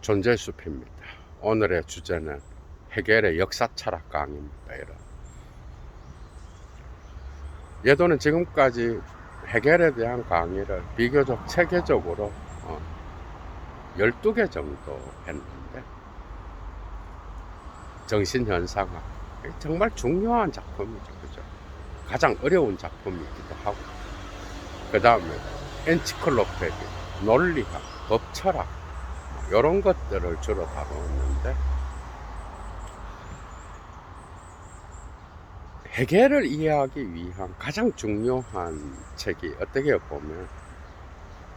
존재의 숲입니다. 오늘의 주제는 헤겔의 역사 철학 강의입니다. 예도는 지금까지 헤겔에 대한 강의를 비교적 체계적으로 12개 정도 했는데, 정신현상학 정말 중요한 작품이죠. 그죠? 가장 어려운 작품이기도 하고, 그 다음에 엔치클로페디, 논리학, 법철학 이런 것들을 주로 다루었는데, 헤겔을 이해하기 위한 가장 중요한 책이 어떻게 보면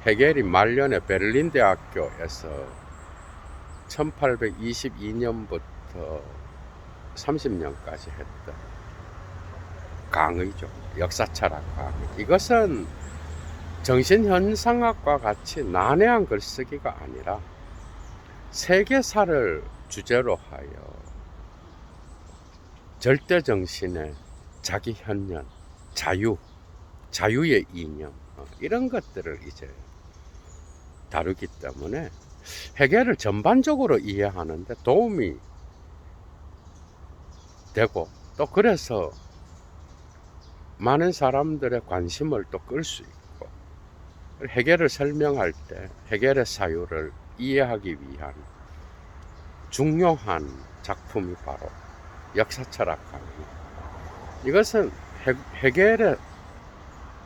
헤겔이 말년에 베를린 대학교에서 1822년부터 30년까지 했던 강의죠. 역사철학 강의. 이것은 정신현상학과 같이 난해한 글쓰기가 아니라 세계사를 주제로 하여 절대정신의 자기 현현, 자유의 이념, 이런 것들을 이제 다루기 때문에 헤겔을 전반적으로 이해하는데 도움이 되고, 또 그래서 많은 사람들의 관심을 또 끌 수 있고, 헤겔을 설명할 때 헤겔의 사유를 이해하기 위한 중요한 작품이 바로 역사철학 강의. 이것은 헤겔의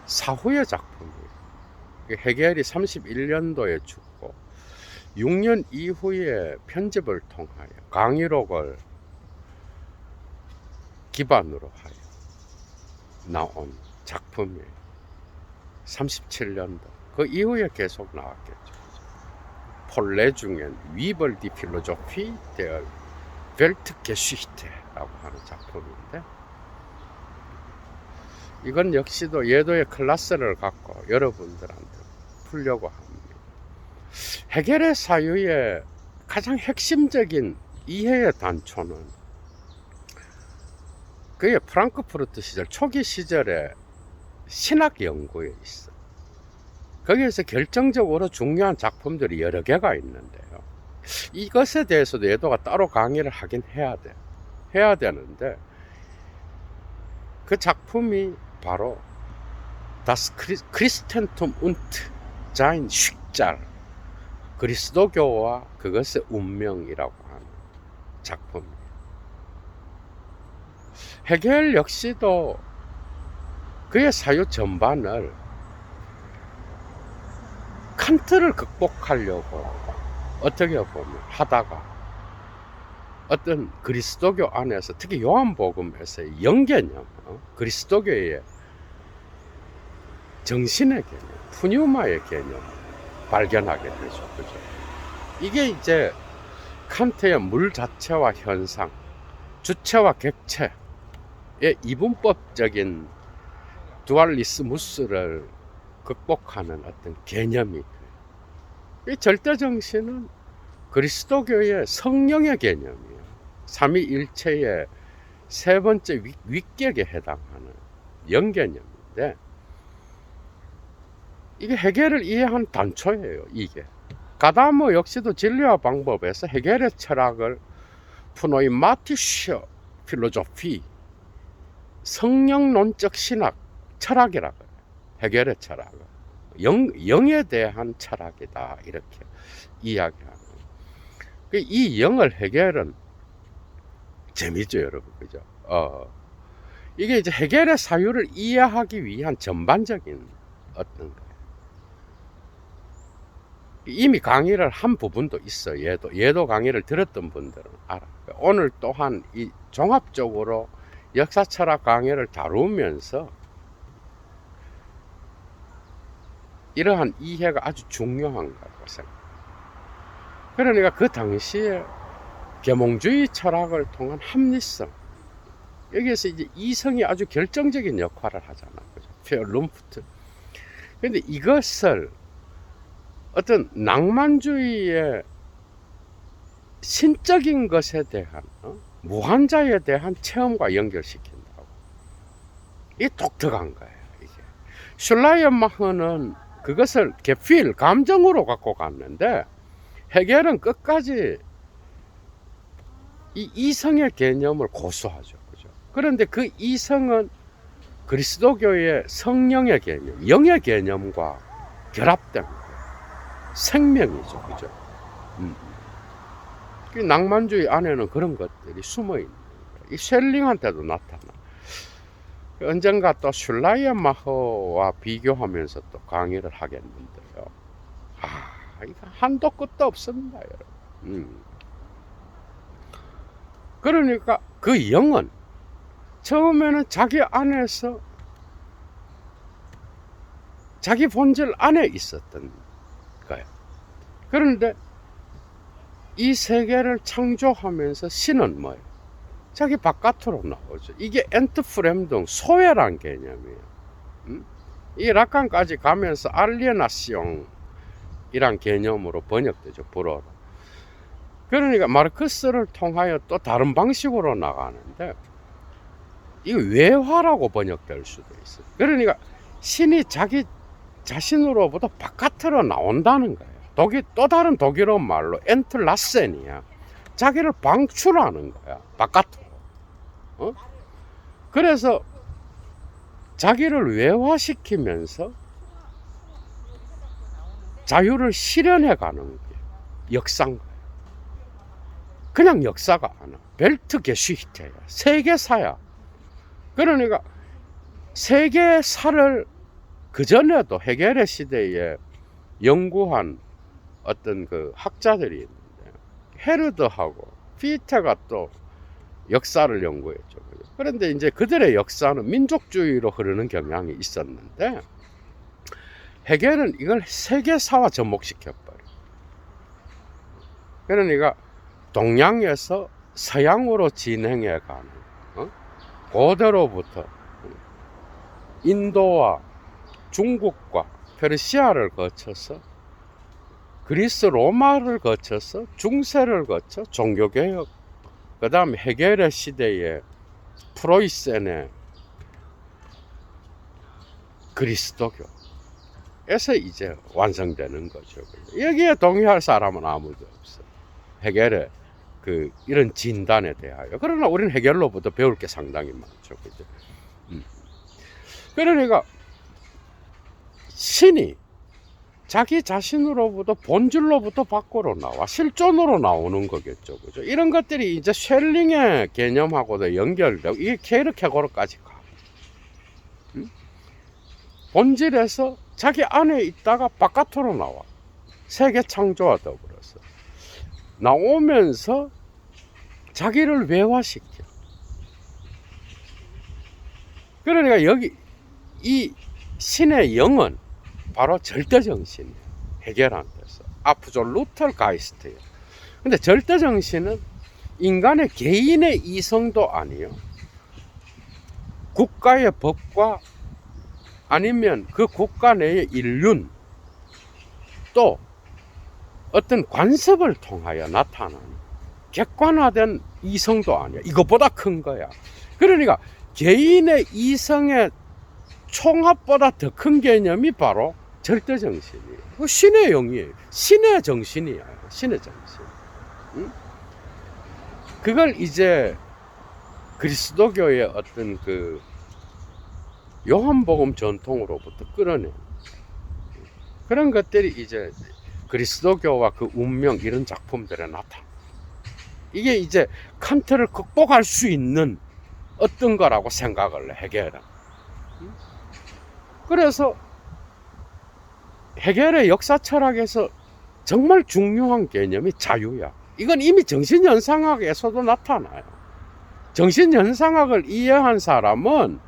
사후의 작품이에요. 헤겔이 31년도에 죽고 6년 이후에 편집을 통하여 강의록을 기반으로 하여 나온 작품이에요. 37년도. 그 이후에 계속 나왔겠죠. 폴레중엔 위벌 디 필로조피 데어 벨트게슈히테라고 하는 작품인데, 이건 역시도 예도의 클래스를 갖고 여러분들한테 풀려고 합니다. 헤겔의 사유의 가장 핵심적인 이해의 단초는 그의 프랑크푸르트 시절, 초기 시절의 신학 연구에 있어. 거기에서 결정적으로 중요한 작품들이 여러 개가 있는데요. 이것에 대해서도 예도가 따로 강의를 하긴 해야 되는데, 그 작품이 바로 Das Christentum und sein Schicksal, 그리스도교와 그것의 운명이라고 하는 작품이에요. 헤겔 역시도 그의 사유 전반을 칸트를 극복하려고 어떻게 보면 하다가 어떤 그리스도교 안에서, 특히 요한복음에서의 영개념, 그리스도교의 정신의 개념, 푸뉴마의 개념 발견하게 되죠. 그죠? 이게 이제 칸트의 물 자체와 현상, 주체와 객체의 이분법적인 두알리스무스를 극복하는 어떤 개념이, 이 절대정신은 그리스도교의 성령의 개념이에요. 삼위일체의 세 번째 위격에 해당하는 영개념인데, 이게 헤겔을 이해한 단초예요. 이게 가다모 역시도 진리와 방법에서 헤겔의 철학을 프노이마티셔 필로조피, 성령론적 신학 철학이라고 해요. 헤겔의 철학은 영에 대한 철학이다, 이렇게 이야기하는. 이 영을 헤겔은 재미죠, 여러분. 그죠? 이게 이제 헤겔의 사유를 이해하기 위한 전반적인 어떤 거예요. 이미 강의를 한 부분도 있어요. 예도 강의를 들었던 분들은 알아요. 오늘 또한 이 종합적으로 역사철학 강의를 다루면서 이러한 이해가 아주 중요한 거라고 생각합니다. 그러니까 그 당시에 계몽주의 철학을 통한 합리성, 여기에서 이제 이성이 아주 결정적인 역할을 하잖아요. 룸프트. 그런데 이것을 어떤 낭만주의의 신적인 것에 대한 무한자에 대한 체험과 연결시킨다고. 이게 독특한 거예요. 이게 슐라이어마흐는 그것을 감정으로 갖고 갔는데, 해겔은 끝까지 이 이성의 개념을 고수하죠. 그죠? 그런데 그 이성은 그리스도교의 성령의 개념, 영의 개념과 결합된 거예요. 생명이죠. 그죠? 그 낭만주의 안에는 그런 것들이 숨어 있는 거예요. 이 쉘링한테도 나타나. 언젠가 또 슐라이어마허와 비교하면서 또 강의를 하겠는데요. 이거 한도 끝도 없습니다, 여러분. 그러니까 그 영은 처음에는 자기 안에서 자기 본질 안에 있었던 거예요. 그런데 이 세계를 창조하면서 신은 뭐예요? 자기 바깥으로 나오죠. 이게 엔트프렘동, 소외란 개념이에요. 이 락칸까지 가면서 알리에나시옹이란 개념으로 번역되죠. 불어로. 그러니까 마르크스를 통하여 또 다른 방식으로 나가는데 이거 외화라고 번역될 수도 있어요. 그러니까 신이 자기 자신으로부터 바깥으로 나온다는 거예요. 또 다른 독일어 말로 엔틀라센이야. 자기를 방출하는 거야. 바깥으로. 그래서 자기를 외화시키면서 자유를 실현해 가는 게 역사인 거예요. 그냥 역사가 아니야. 벨트 게슈히트야. 세계사야. 그러니까 세계사를 그전에도 헤겔의 시대에 연구한 어떤 그 학자들이 있는데 헤르드하고 피테가 또 역사를 연구했죠. 그런데 이제 그들의 역사는 민족주의로 흐르는 경향이 있었는데 헤겔은 이걸 세계사와 접목시켜버려. 그러니까 동양에서 서양으로 진행해가는 고대로부터 인도와 중국과 페르시아를 거쳐서 그리스 로마를 거쳐서 중세를 거쳐 종교개혁, 그 다음에 헤겔의 시대에 프로이센의 그리스도교에서 이제 완성되는 거죠. 여기에 동의할 사람은 아무도 없어. 헤겔의 이런 진단에 대하여. 그러나 우리는 헤겔로부터 배울 게 상당히 많죠. 그죠? 그러니까 신이 자기 자신으로부터 본질로부터 밖으로 나와 실존으로 나오는 거겠죠. 그죠? 이런 것들이 이제 쉘링의 개념하고도 연결되고 이게 케르케고르까지 가. 본질에서 자기 안에 있다가 바깥으로 나와. 세계 창조와 더불어서 나오면서 자기를 외화시켜. 그러니까 여기 이 신의 영은 바로 절대정신이에요. 헤겔한테서 아프졸루터 가이스트예요. 근데 절대정신은 인간의 개인의 이성도 아니요, 국가의 법과 아니면 그 국가 내의 인륜, 또 어떤 관습을 통하여 나타나는 객관화된 이성도 아니야. 이것보다 큰 거야. 그러니까 개인의 이성의 총합보다 더 큰 개념이 바로 절대정신이에요. 신의 영이에요. 신의 정신이야. 신의 정신. 그걸 이제 그리스도교의 어떤 그 요한복음 전통으로부터 끌어낸 그런 것들이 이제 그리스도교와 그 운명 이런 작품들에 나타나. 이게 이제 칸트를 극복할 수 있는 어떤 거라고 생각을 해, 헤겔은. 그래서 헤겔의 역사 철학에서 정말 중요한 개념이 자유야. 이건 이미 정신현상학에서도 나타나요. 정신현상학을 이해한 사람은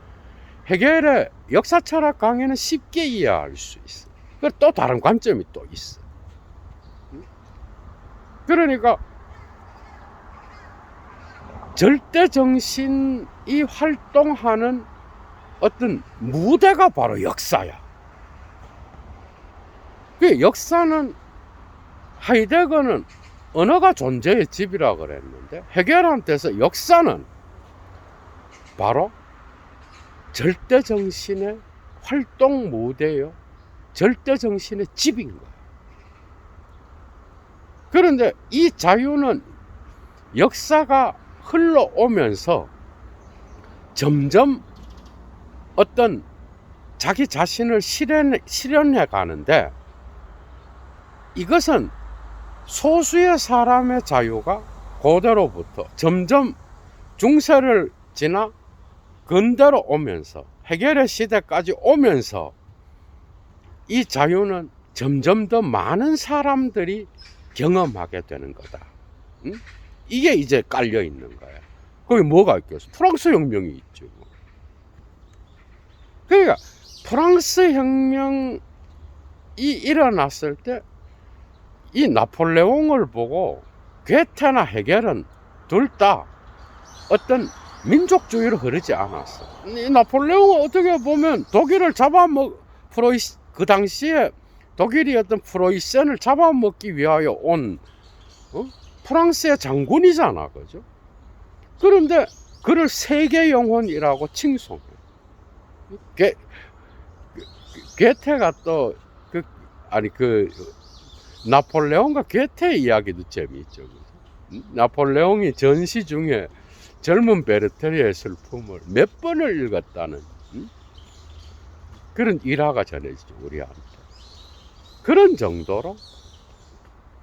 헤겔의 역사 철학 강의는 쉽게 이해할 수 있어. 또 다른 관점이 또 있어. 그러니까 절대정신이 활동하는 어떤 무대가 바로 역사야. 그 역사는 하이데거는 언어가 존재의 집이라고 그랬는데 헤겔한테서 역사는 바로 절대정신의 활동 무대요, 절대정신의 집인 거야. 그런데 이 자유는 역사가 흘러오면서 점점 어떤 자기 자신을 실현해 가는데, 이것은 소수의 사람의 자유가 그대로부터 점점 중세를 지나 근대로 오면서 해결의 시대까지 오면서 이 자유는 점점 더 많은 사람들이 경험하게 되는 거다. 응? 이게 이제 깔려 있는 거야. 거기 뭐가 있겠어? 프랑스 혁명이 있죠. 그러니까 프랑스 혁명이 일어났을 때 이 나폴레옹을 보고 괴테나 헤겔은 둘 다 어떤 민족주의로 흐르지 않았어. 이 나폴레옹은 어떻게 보면 독일을 그 당시에 독일이 어떤 프로이센을 잡아먹기 위하여 온 프랑스의 장군이잖아, 그죠? 그런데 그를 세계 영혼이라고 칭송해. 괴테가 또 나폴레옹과 괴테 이야기도 재미있죠. 나폴레옹이 전시 중에 젊은 베르테리의 슬픔을 몇 번을 읽었다는 그런 일화가 전해지죠, 우리한테. 그런 정도로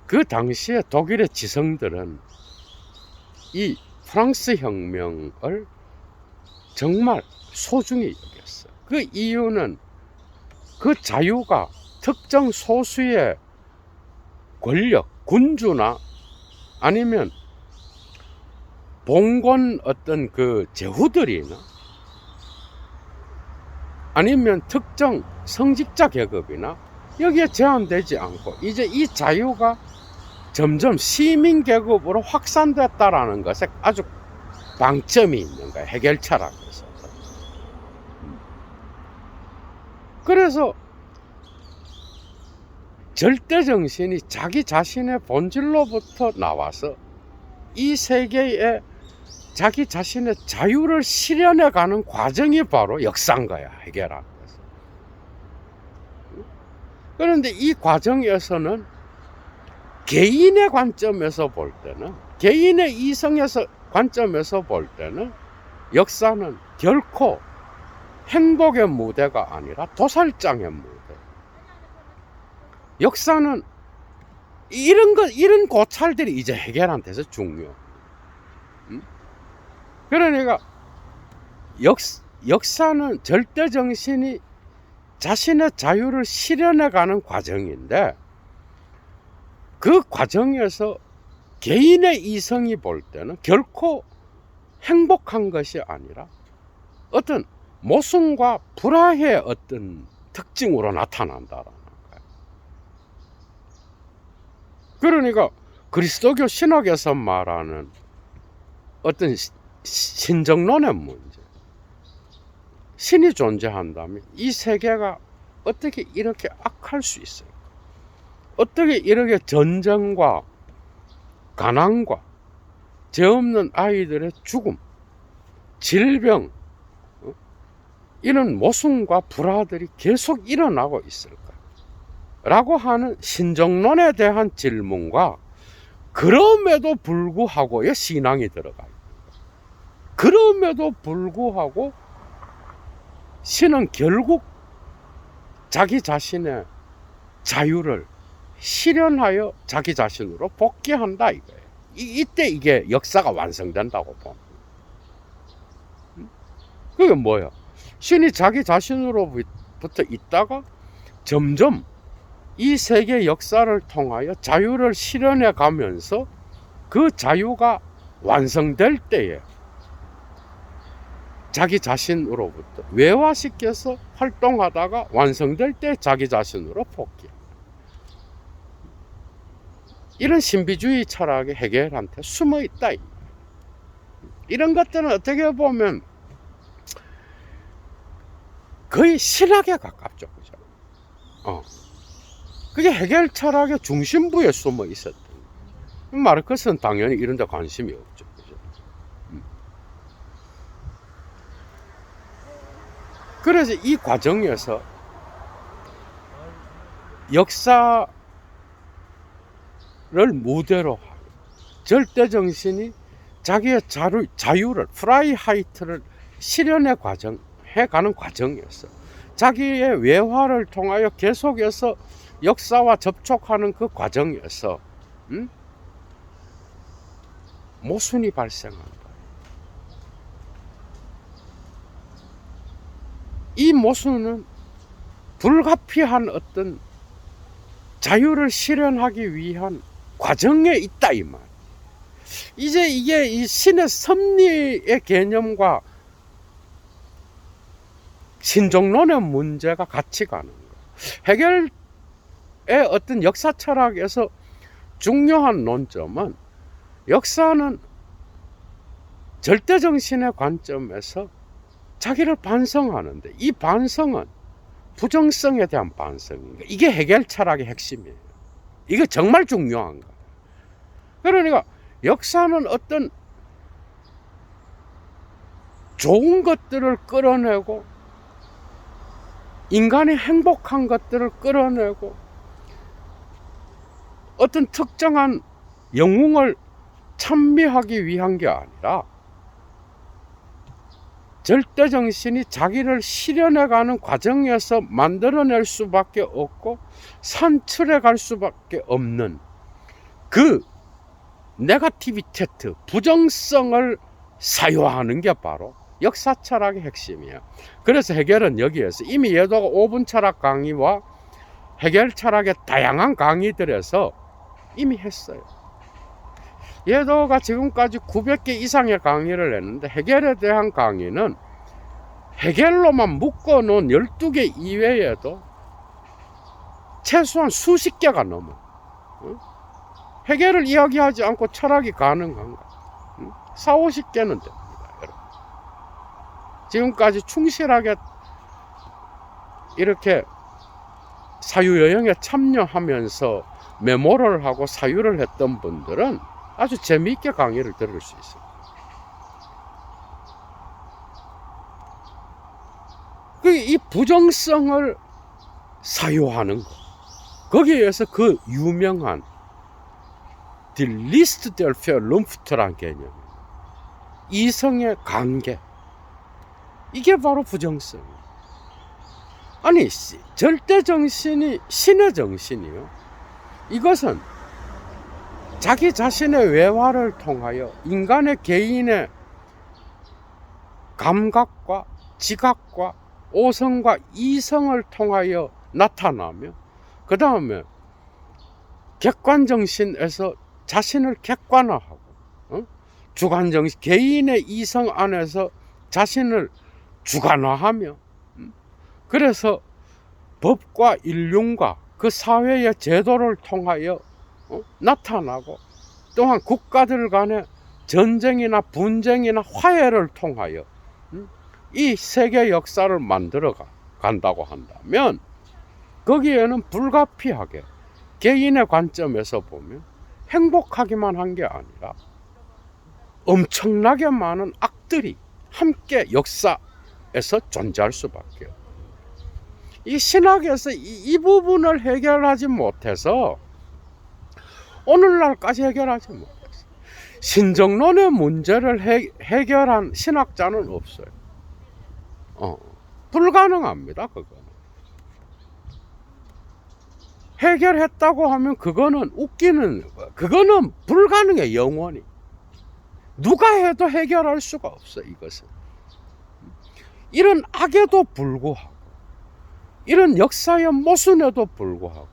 그 당시에 독일의 지성들은 이 프랑스 혁명을 정말 소중히 여겼어요. 그 이유는 그 자유가 특정 소수의 권력, 군주나 아니면 봉건 어떤 그 제후들이나 아니면 특정 성직자 계급이나 여기에 제한되지 않고 이제 이 자유가 점점 시민 계급으로 확산됐다라는 것에 아주 방점이 있는 거예요. 해결 철학에서. 그래서 절대 정신이 자기 자신의 본질로부터 나와서 이 세계에 자기 자신의 자유를 실현해 가는 과정이 바로 역사인 거야, 해결하는 것은. 그런데 이 과정에서는 개인의 관점에서 볼 때는, 개인의 이성에서 관점에서 볼 때는 역사는 결코 행복의 무대가 아니라 도살장의 무대. 역사는 이런 고찰들이 이제 해결한테서 중요. 그러니까 역사는 절대 정신이 자신의 자유를 실현해가는 과정인데, 그 과정에서 개인의 이성이 볼 때는 결코 행복한 것이 아니라 어떤 모순과 불화의 어떤 특징으로 나타난다라는 거예요. 그러니까 그리스도교 신학에서 말하는 어떤 신정론의 문제, 신이 존재한다면 이 세계가 어떻게 이렇게 악할 수 있어요? 어떻게 이렇게 전쟁과 가난과 죄 없는 아이들의 죽음, 질병, 이런 모순과 불화들이 계속 일어나고 있을까? 라고 하는 신정론에 대한 질문과, 그럼에도 불구하고의 신앙이 들어가요. 그럼에도 불구하고 신은 결국 자기 자신의 자유를 실현하여 자기 자신으로 복귀한다 이거예요. 이때 이게 역사가 완성된다고 봅니다. 그게 뭐야? 신이 자기 자신으로부터 있다가 점점 이 세계 역사를 통하여 자유를 실현해 가면서 그 자유가 완성될 때에 자기 자신으로부터 외화시켜서 활동하다가 완성될 때 자기 자신으로 복귀. 이런 신비주의 철학의 해결한테 숨어 있다. 이런 것들은 어떻게 보면 거의 신학에 가깝죠, 그죠? 그게 해결 철학의 중심부에 숨어 있었던 거예요. 마르크스는 당연히 이런 데 관심이 없죠, 그죠? 그래서 이 과정에서 역사를 무대로 하고 절대 정신이 자기의 자유를 프라이하이트를 실현해 가는 과정이었어. 자기의 외화를 통하여 계속해서 역사와 접촉하는 그 과정에서 모순이 발생한 거예요. 이 모순은 불가피한 어떤 자유를 실현하기 위한 과정에 있다 이 말. 이제 이게 이 신의 섭리의 개념과 신종론의 문제가 같이 가는 거예요. 헤겔의 어떤 역사 철학에서 중요한 논점은 역사는 절대정신의 관점에서 자기를 반성하는데 이 반성은 부정성에 대한 반성인가. 이게 헤겔 철학의 핵심이에요. 이게 정말 중요한 거예요. 그러니까 역사는 어떤 좋은 것들을 끌어내고 인간이 행복한 것들을 끌어내고 어떤 특정한 영웅을 찬미하기 위한 게 아니라 절대정신이 자기를 실현해가는 과정에서 만들어낼 수밖에 없고 산출해 갈 수밖에 없는 그 네거티비테트, 부정성을 사유하는 게 바로 역사 철학의 핵심이야. 그래서 헤겔은 여기에서 이미 예도가 5분 철학 강의와 헤겔 철학의 다양한 강의들에서 이미 했어요. 예도가 지금까지 900개 이상의 강의를 했는데 헤겔에 대한 강의는 헤겔로만 묶어놓은 12개 이외에도 최소한 수십 개가 넘어. 헤겔을 이야기하지 않고 철학이 가능한가? 4, 50개는 됩니다, 여러분. 지금까지 충실하게 이렇게 사유여행에 참여하면서 메모를 하고 사유를 했던 분들은 아주 재미있게 강의를 들을 수 있어요. 이 부정성을 사유하는 것, 거기에서 그 유명한 Die Liste der Vernunft라는 개념, 이성의 관계, 이게 바로 부정성이에요. 아니, 절대정신이 신의 정신이요, 이것은 자기 자신의 외화를 통하여 인간의 개인의 감각과 지각과 오성과 이성을 통하여 나타나며 그 다음에 객관정신에서 자신을 객관화하고 주관정신, 개인의 이성 안에서 자신을 주관화하며 그래서 법과 인륜과 그 사회의 제도를 통하여 나타나고 또한 국가들 간의 전쟁이나 분쟁이나 화해를 통하여 이 세계 역사를 만들어 간다고 한다면 거기에는 불가피하게 개인의 관점에서 보면 행복하기만 한 게 아니라 엄청나게 많은 악들이 함께 역사에서 존재할 수밖에 없어요. 이 신학에서 이 부분을 해결하지 못해서 오늘날까지 해결하지 못했어요. 신정론의 문제를 해결한 신학자는 없어요. 불가능합니다. 그거는 해결했다고 하면 그거는 웃기는, 그거는 불가능해. 영원히 누가 해도 해결할 수가 없어. 이것은 이런 악에도 불구하고 이런 역사의 모순에도 불구하고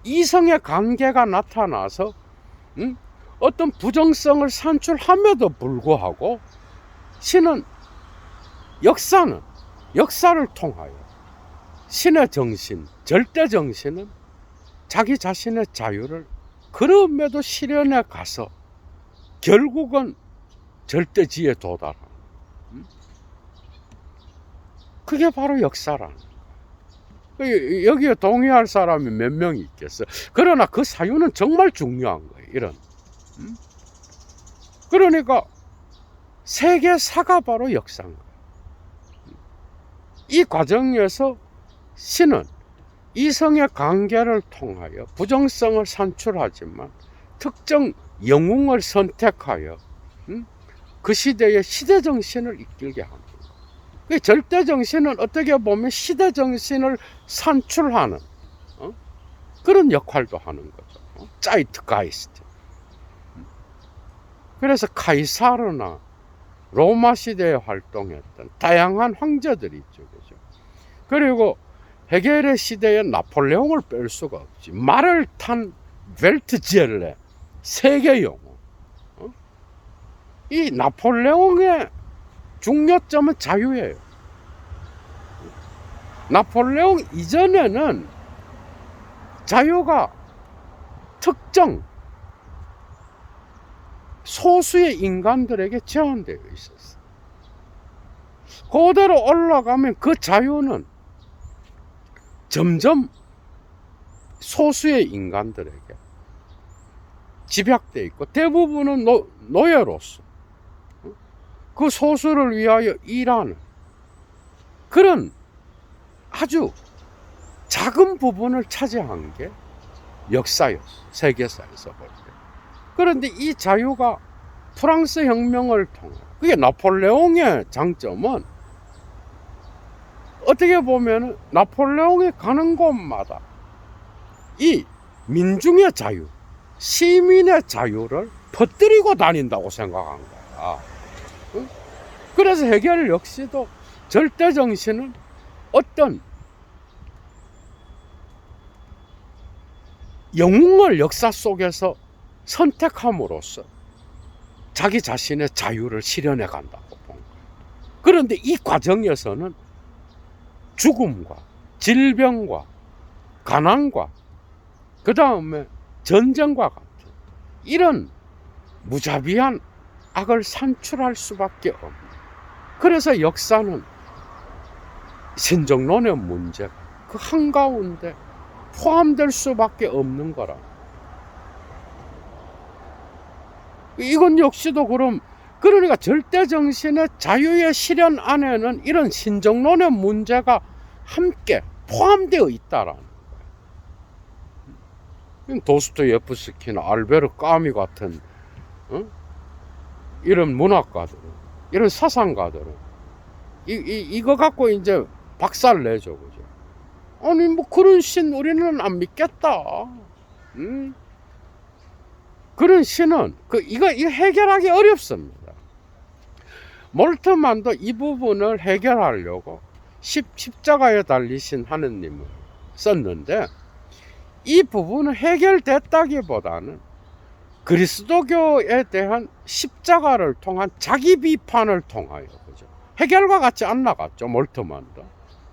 이성의 관계가 나타나서 어떤 부정성을 산출함에도 불구하고 신은 역사를 통하여 신의 정신, 절대 정신은 자기 자신의 자유를 그럼에도 실현해 가서 결국은 절대지에 도달하는, 그게 바로 역사라는 거예요. 여기에 동의할 사람이 몇 명이 있겠어. 그러나 그 사유는 정말 중요한 거예요. 이런 그러니까 세계사가 바로 역사인 거예요. 이 과정에서 신은 이성의 관계를 통하여 부정성을 산출하지만 특정 영웅을 선택하여 그 시대의 시대 정신을 이끌게 하는 거예요. 그 절대 정신은 어떻게 보면 시대 정신을 산출하는 그런 역할도 하는 거죠. 짜이트가이스트. 그래서 카이사르나 로마 시대에 활동했던 다양한 황제들이 있죠. 그죠? 그리고 헤겔의 시대에 나폴레옹을 뺄 수가 없지. 말을 탄 벨트젤레 세계 영웅. 이 나폴레옹의 중요점은 자유예요. 나폴레옹 이전에는 자유가 특정 소수의 인간들에게 제한되어 있었어요. 그대로 올라가면 그 자유는 점점 소수의 인간들에게 집약되어 있고 대부분은 노예로서 그 소수를 위하여 일하는 그런 아주 작은 부분을 차지한 게 역사였어. 세계사에서 볼 때. 그런데 이 자유가 프랑스 혁명을 통해 그게 나폴레옹의 장점은 어떻게 보면 나폴레옹이 가는 곳마다 이 민중의 자유, 시민의 자유를 퍼뜨리고 다닌다고 생각한 거야. 그래서 헤겔 역시도 절대 정신은 어떤 영웅을 역사 속에서 선택함으로써 자기 자신의 자유를 실현해 간다고 본 거예요. 그런데 이 과정에서는 죽음과 질병과 가난과 그 다음에 전쟁과 같은 이런 무자비한 악을 산출할 수밖에 없는. 그래서 역사는 신정론의 문제가 그 한가운데 포함될 수밖에 없는 거라. 이건 역시도 그러니까 절대정신의 자유의 실현 안에는 이런 신정론의 문제가 함께 포함되어 있다라는 거예요. 도스토예프스키나 알베르 까미 같은 이런 문학가들은, 이런 사상가들은 이거 갖고 이제 박살 내죠, 그죠? 아니 뭐 그런 신 우리는 안 믿겠다. 그런 신은 이거 해결하기 어렵습니다. 몰트만도 이 부분을 해결하려고 십자가에 달리신 하느님을 썼는데 이 부분은 해결됐다기보다는 그리스도교에 대한 십자가를 통한 자기 비판을 통하여, 그죠? 해결과 같지 안 나갔죠, 몰트만도.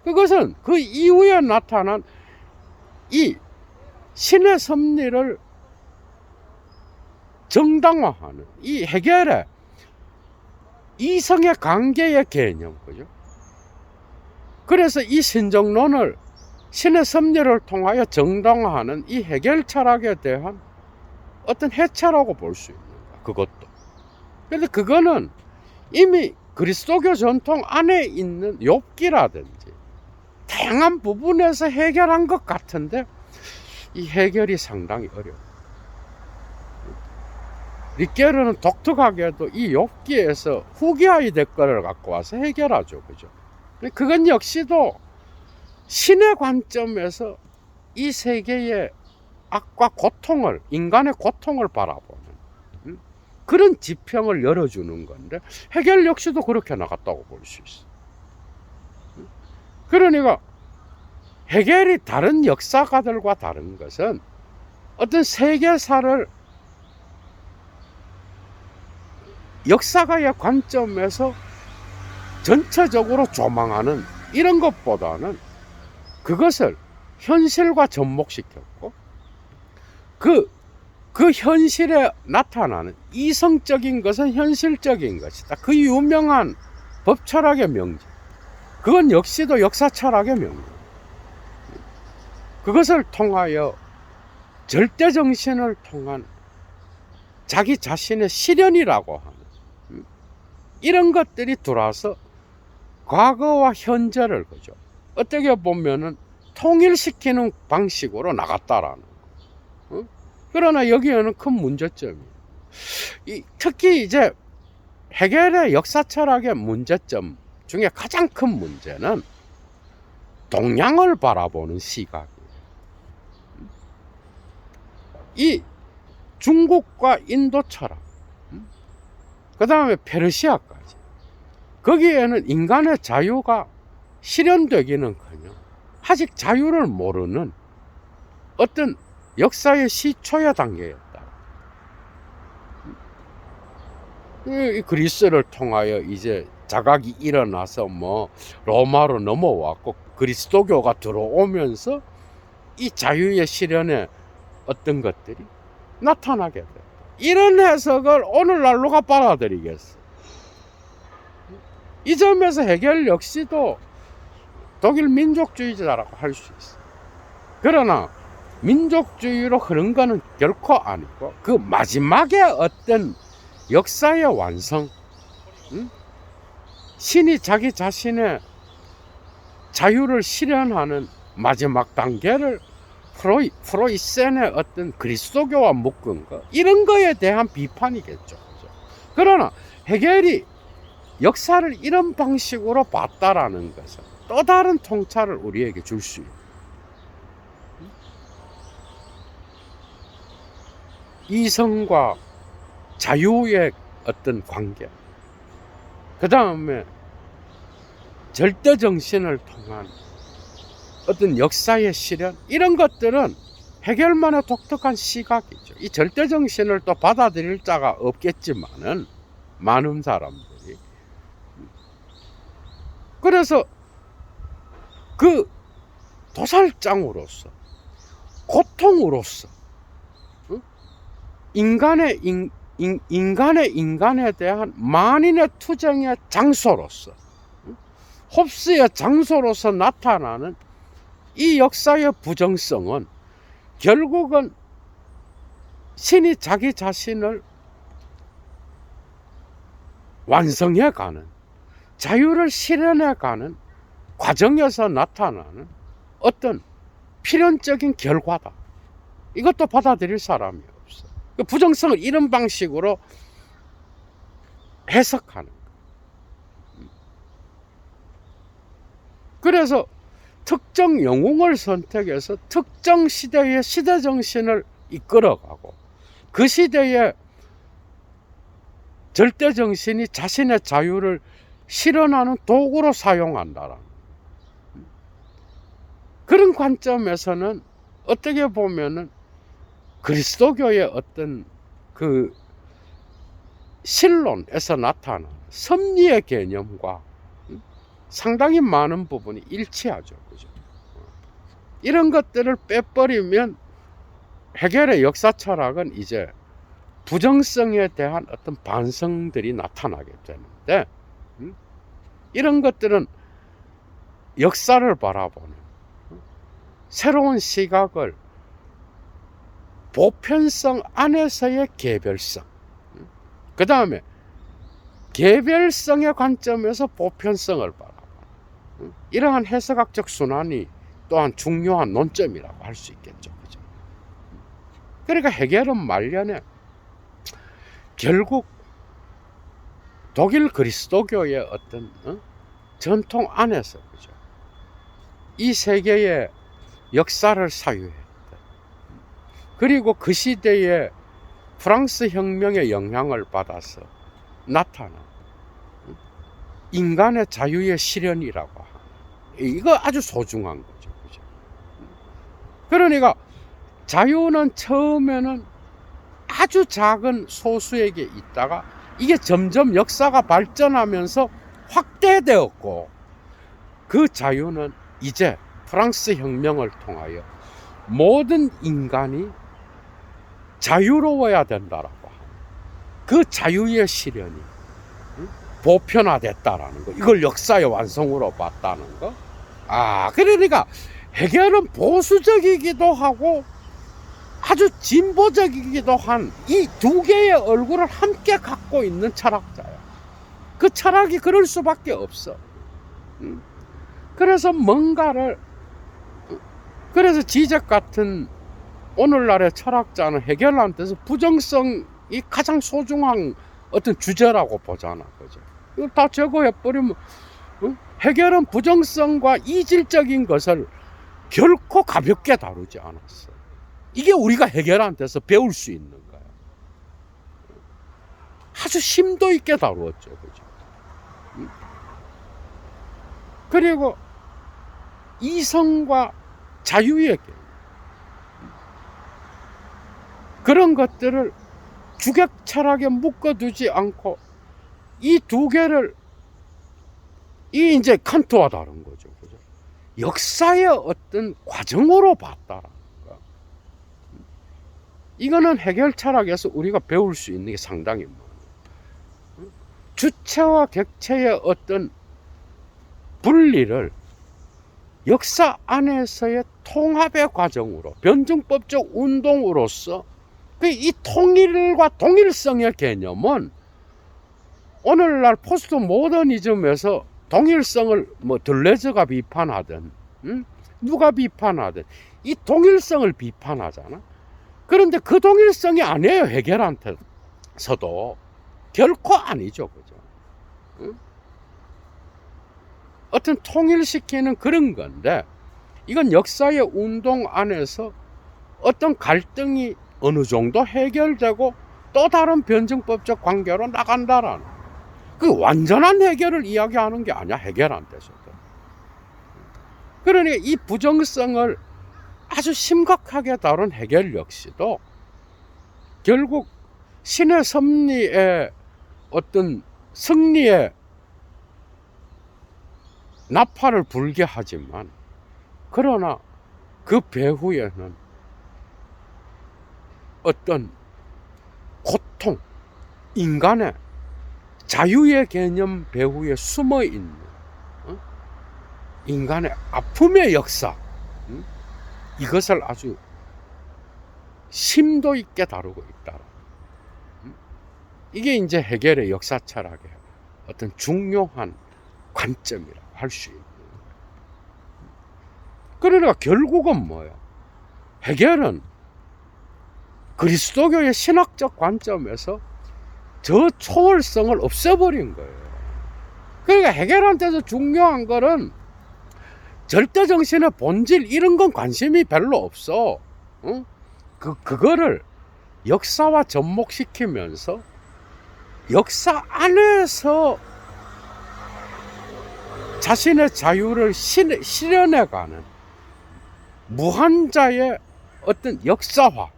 그것은 그 이후에 나타난 이 신의 섭리를 정당화하는 이 헤겔의 이성의 관계의 개념, 그죠? 그래서 이 신정론을 신의 섭리를 통하여 정당화하는 이 헤겔 철학에 대한 어떤 해체라고 볼 수 있는 거야, 그것도. 그런데 그거는 이미 그리스도교 전통 안에 있는 욥기라든지 다양한 부분에서 해결한 것 같은데 이 해결이 상당히 어려워. 리케르는 독특하게도 이 욥기에서 후기아의 대가를 갖고 와서 해결하죠, 그죠? 그건 역시도 신의 관점에서 이 세계의 악과 고통을, 인간의 고통을 바라보는 그런 지평을 열어주는 건데 헤겔 역시도 그렇게 나갔다고 볼 수 있어. 그러니까 헤겔이 다른 역사가들과 다른 것은 어떤 세계사를 역사가의 관점에서 전체적으로 조망하는 이런 것보다는 그것을 현실과 접목시켰고 그 현실에 나타나는 이성적인 것은 현실적인 것이다. 그 유명한 법철학의 명제, 그건 역시도 역사 철학의 명제. 그것을 통하여 절대정신을 통한 자기 자신의 실현이라고 하는 이런 것들이 들어와서 과거와 현재를, 그죠? 어떻게 보면은 통일시키는 방식으로 나갔다라는 거. 그러나 여기에는 큰 문제점이, 특히 이제 해겔의 역사 철학의 문제점 중에 가장 큰 문제는 동양을 바라보는 시각이에요. 이 중국과 인도 철학, 그 다음에 페르시아까지, 거기에는 인간의 자유가 실현되기는커녕 아직 자유를 모르는 어떤 역사의 시초의 단계였다. 이 그리스를 통하여 이제 자각이 일어나서 뭐 로마로 넘어왔고 그리스도교가 들어오면서 이 자유의 실현에 어떤 것들이 나타나게 돼. 이런 해석을 오늘날 누가 받아들이겠어? 이 점에서 해겔 역시도 독일 민족주의자라고 할 수 있어. 그러나 민족주의로 흐른 거는 결코 아니고 그 마지막에 어떤 역사의 완성, 신이 자기 자신의 자유를 실현하는 마지막 단계를 프로이센의 어떤 그리스도교와 묶은 것, 이런 거에 대한 비판이겠죠. 그러나 해겔이 역사를 이런 방식으로 봤다라는 것은 또 다른 통찰을 우리에게 줄 수 있다. 이성과 자유의 어떤 관계, 그 다음에 절대정신을 통한 어떤 역사의 실현, 이런 것들은 해겔만의 독특한 시각이죠. 이 절대정신을 또 받아들일 자가 없겠지만은 많은 사람들이. 그래서 그 도살장으로서, 고통으로서, 인간에 대한 만인의 투쟁의 장소로서, 홉스의 장소로서 나타나는 이 역사의 부정성은 결국은 신이 자기 자신을 완성해가는, 자유를 실현해가는 과정에서 나타나는 어떤 필연적인 결과다. 이것도 받아들일 사람이 없어. 그 부정성을 이런 방식으로 해석하는 거예요. 그래서 특정 영웅을 선택해서 특정 시대의 시대정신을 이끌어가고 그 시대의 절대정신이 자신의 자유를 실현하는 도구로 사용한다라는 그런 관점에서는 어떻게 보면은 그리스도교의 어떤 그 신론에서 나타나는 섭리의 개념과 상당히 많은 부분이 일치하죠. 그죠? 이런 것들을 빼버리면 해겔의 역사 철학은 이제 부정성에 대한 어떤 반성들이 나타나게 되는데, 이런 것들은 역사를 바라보는 새로운 시각을 보편성 안에서의 개별성, 그 다음에 개별성의 관점에서 보편성을 바라보는 이러한 해석학적 순환이 또한 중요한 논점이라고 할 수 있겠죠. 그죠? 그러니까 해겔은 말년에 결국 독일 그리스도교의 어떤 전통 안에서, 그죠? 이 세계의 역사를 사유했다. 그리고 그 시대에 프랑스 혁명의 영향을 받아서 나타난 인간의 자유의 실현이라고 하는, 이거 아주 소중한 거죠. 그죠? 그러니까 자유는 처음에는 아주 작은 소수에게 있다가 이게 점점 역사가 발전하면서 확대되었고, 그 자유는 이제 프랑스 혁명을 통하여 모든 인간이 자유로워야 된다라고 하는 그 자유의 실현이 보편화됐다라는 거, 이걸 역사의 완성으로 봤다는 거. 그러니까 해겔은 보수적이기도 하고 아주 진보적이기도 한 이 두 개의 얼굴을 함께 갖고 있는 철학자야. 그 철학이 그럴 수밖에 없어. 그래서 뭔가를, 그래서 지적 같은 오늘날의 철학자는 해결한테서 부정성이 가장 소중한 어떤 주제라고 보잖아. 그죠? 이걸 다 제거해버리면, 해결은 부정성과 이질적인 것을 결코 가볍게 다루지 않았어. 이게 우리가 해결한테서 배울 수 있는 거야. 아주 심도 있게 다루었죠. 그죠? 그리고 이성과 자유의 개념, 그런 것들을 주객 철학에 묶어두지 않고 이 두 개를 이제 칸트와 다른 거죠. 그죠? 역사의 어떤 과정으로 봤다라는 거. 이거는 해결 철학에서 우리가 배울 수 있는 게 상당히 많아요. 주체와 객체의 어떤 분리를 역사 안에서의 통합의 과정으로, 변증법적 운동으로서 이 통일과 동일성의 개념은 오늘날 포스트 모더니즘에서 동일성을 들레즈가 비판하든 누가 비판하든 이 동일성을 비판하잖아. 그런데 그 동일성이 아니에요. 해결한테서도 결코 아니죠. 그죠? 어떤 통일시키는 그런 건데, 이건 역사의 운동 안에서 어떤 갈등이 어느 정도 해결되고 또 다른 변증법적 관계로 나간다라는, 그 완전한 해결을 이야기하는 게 아니야. 해결한테서도. 그러니 이 부정성을 아주 심각하게 다룬 해결 역시도 결국 신의 섭리의 어떤 승리에 나팔을 불게 하지만, 그러나 그 배후에는 어떤 고통, 인간의 자유의 개념 배후에 숨어있는 인간의 아픔의 역사, 이것을 아주 심도 있게 다루고 있다. 이게 이제 해결의 역사 철학의 어떤 중요한 관점이라고 할 수 있는. 그러니까 결국은 뭐야? 해결은 그리스도교의 신학적 관점에서 저 초월성을 없애버린 거예요. 그러니까 해결한테서 중요한 거는 절대정신의 본질, 이런 건 관심이 별로 없어. 그거를 역사와 접목시키면서 역사 안에서 자신의 자유를 실현해가는 무한자의 어떤 역사화.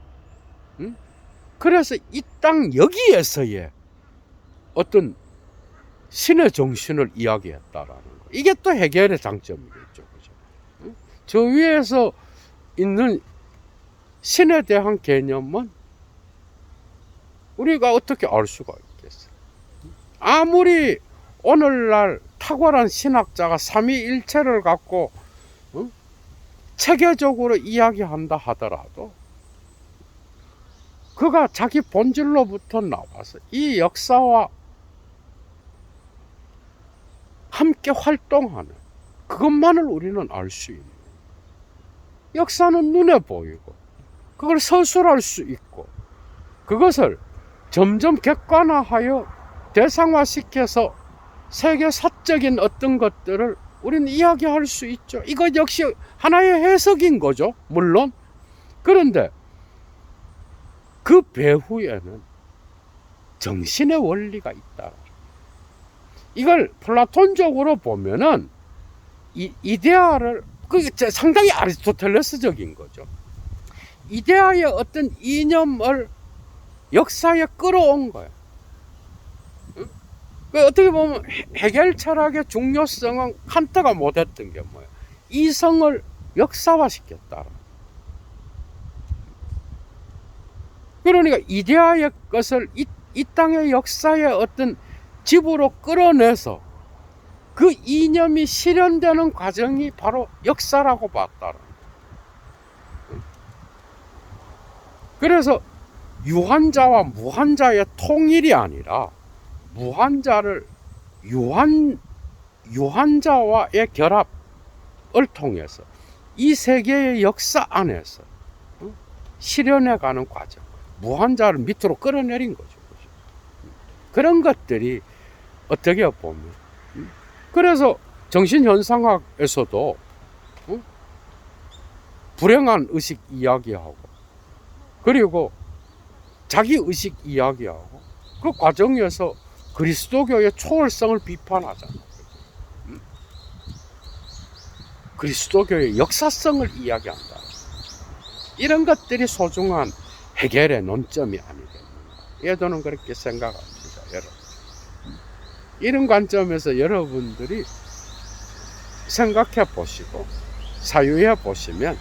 그래서 이 땅 여기에서의 어떤 신의 정신을 이야기했다라는 거. 이게 또 해결의 장점이겠죠. 그죠? 저 위에서 있는 신에 대한 개념은 우리가 어떻게 알 수가 있겠어요? 아무리 오늘날 탁월한 신학자가 삼위일체를 갖고 체계적으로 이야기한다 하더라도 그가 자기 본질로부터 나와서 이 역사와 함께 활동하는 그것만을 우리는 알 수 있는. 역사는 눈에 보이고 그걸 서술할 수 있고 그것을 점점 객관화하여 대상화시켜서 세계 사적인 어떤 것들을 우리는 이야기할 수 있죠. 이것 역시 하나의 해석인 거죠. 물론. 그런데 그 배후에는 정신의 원리가 있다. 이걸 플라톤적으로 보면은 이데아를, 그게 상당히 아리스토텔레스적인 거죠. 이데아의 어떤 이념을 역사에 끌어온 거예요. 어떻게 보면 해결 철학의 중요성은 칸트가 못했던 게 뭐예요? 이성을 역사화시켰다. 그러니까 이데아의 것을 이 땅의 역사의 어떤 집으로 끌어내서 그 이념이 실현되는 과정이 바로 역사라고 봤다. 그래서 유한자와 무한자의 통일이 아니라 무한자를 유한자와의 결합을 통해서 이 세계의 역사 안에서 실현해가는 과정, 무한자를 밑으로 끌어내린 거죠. 그런 것들이 어떻게 보면, 그래서 정신현상학에서도 불행한 의식 이야기하고, 그리고 자기 의식 이야기하고, 그 과정에서 그리스도교의 초월성을 비판하잖아요. 그리스도교의 역사성을 이야기한다. 이런 것들이 소중한 해결의 논점이 아니겠는가. 저는 그렇게 생각합니다, 여러분. 이런 관점에서 여러분들이 생각해 보시고 사유해 보시면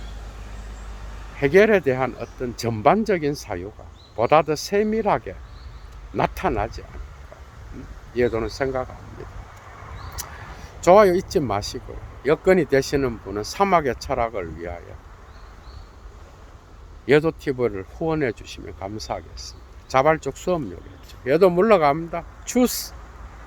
해결에 대한 어떤 전반적인 사유가 보다 더 세밀하게 나타나지 않을까. 저는 생각합니다. 좋아요 잊지 마시고, 여건이 되시는 분은 사막의 철학을 위하여 예도TV를 후원해 주시면 감사하겠습니다. 자발적 수업료겠죠. 얘도 물러갑니다. 추스.